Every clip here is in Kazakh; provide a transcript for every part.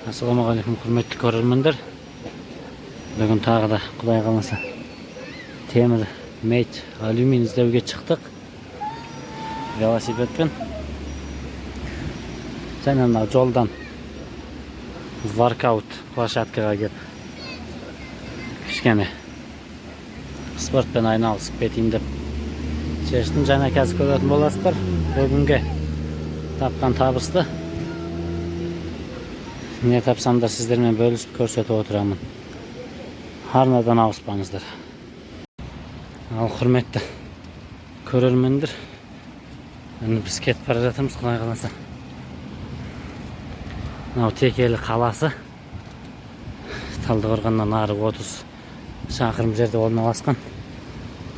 Assalamualaikum құрметті көрермендер. Бүгін тағы да Құдай қаласа темір, мейт, алюминий іздеуге шықтық. Велосипедпен. Және мына жолдан воркаут площадкаға келіп кішкене спортпен айналысып кетейін деп шештім. Және қазір көретін боласыздар. Бүгінге тапқан табысты не тапсам да сіздермен бөлісіп көрсетіп отырамын. Арнадан ауыспаңыздар. Ал құрметті көрермендер, біз кетіп бара жатырмыз, Құдай қаласа. Мынау Текелі қаласы. Талдықорғаннан ары 30 шақырым жерде орналасқан.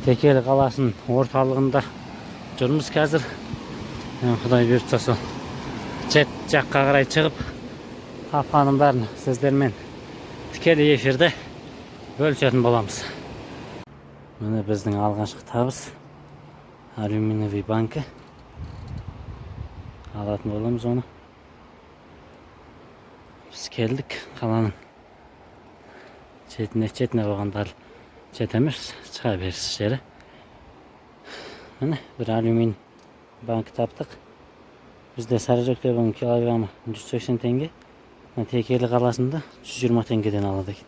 Текелі қаласының орталығында жүрміз қазір. Құдай бұйыртса сол шет жаққа қарай шығып тапқаным бәрін сіздермен тікелей эфирде бөлісетін боламыз. Міне біздің алғашқы табыс алюминиевый банкі. Алатын боламыз оны. Біз келдік қаланың четіне болғандар шет емес, шыға беріс жері. Міне бір алюминий банкі таптық. Бізде Сарыжөкте бұның килограммы 180 теңге. Текелі қаласында 120 теңгеден алады екен.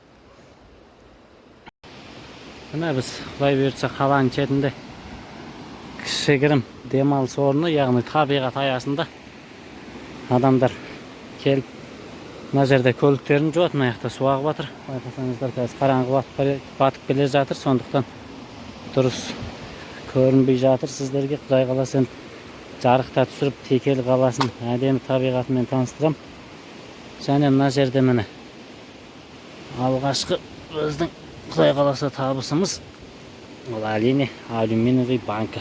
Міне біз Құдай бұйыртса қаланың шетінде кішігірім демалыс орны, яғни табиғат аясында адамдар келіп мына жерде көліктерін жуады. Мына жақта су ағып жатыр. Байқасаңыздар, қазір қараңғы батып келе жатыр, сондықтан дұрыс көрінбей жатыр сіздерге. Құдай қаласа жарықта түсіріп Текелі қаласын әдемі табиғатымен таныстырам. Және мына жерде міне алғашқы біздің Құдай қаласа табысымыз ол әрине алюминиевый банкі.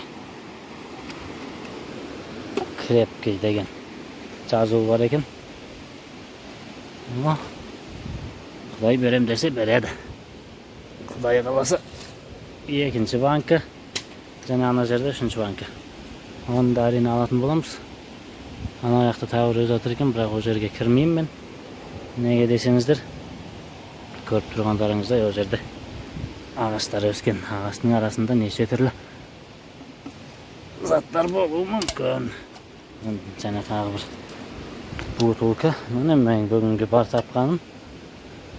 Крепкий деген жазуы бар екен. Құдай берем десе береді. Құдай қаласа екінші банкі, және ана жерде үшінші банкі. Оны да әрине алатын боламыз. Ана жақта тағы бір отыр екен, бірақ ол жерге кірмеймін мен. Неге десеңіздер, көріп тұрғандарыңыздай ол жерде ағаштар өскен. Ағаштың арасында неше түрлі заттар болуы мүмкін. Және тағы бір бутылка. Міне мен бүгінгі бар тапқаным.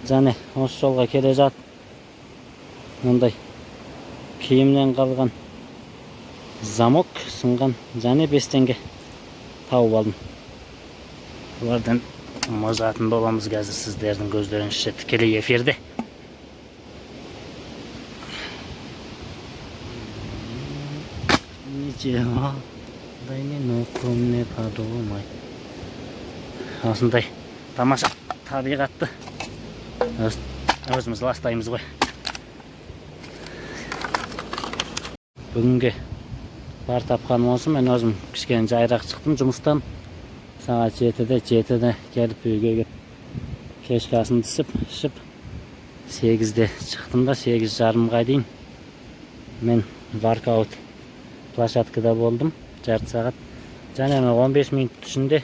Және осы жолға келе жатып мындай киімнен қалған замок сынған және 5 теңге тауып алдым. Олардан мазатын боламыз қазір сіздердің көздеріңізше тікелей эфирде. Ничего, дай минутку не подумай. Осындай тамаша табиғатты өзіміз ластаймыз ғой. Бүгінге бар тапқаным осы. Мен өзім кішкене жайрақ шықтым жұмыстан. Сағат 7-де келіп үйге келіп кешкі асымды ішіп 8-де шықтым да 8:30-ға дейін мен воркаут площадкада болдым. Жарты сағат. Және 15 минут ішінде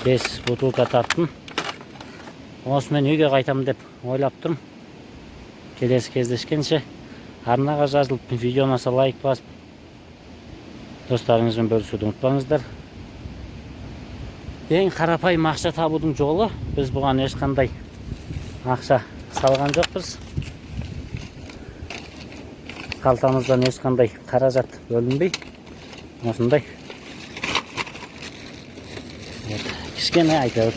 5 бутылка таптым. Осымен үйге қайтамын деп ойлап тұрмын. Келесі кездескенше арнаға жазылып, видео ұнаса лайк басып, достарыңызбен бөлісуді ұмытпаңыздар. Ең қарапайым ақша табудың жолы. Біз бұған ешқандай ақша салған жоқпыз. Қалтамыздан ешқандай қаражат бөлінбей, осындай кішкене айтып.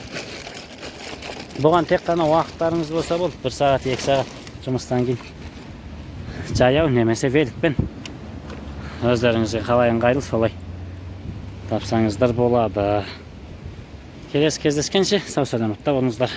Бұған тек қана уақыттарыңыз болса болды. 1 сағат, 2 сағат жұмыстан кейін жаяу немесе великпен өздеріңізге қалай ыңғайлы солай тапсаңыздар болады. Келесі кездескенше сау саламатта болыңыздар.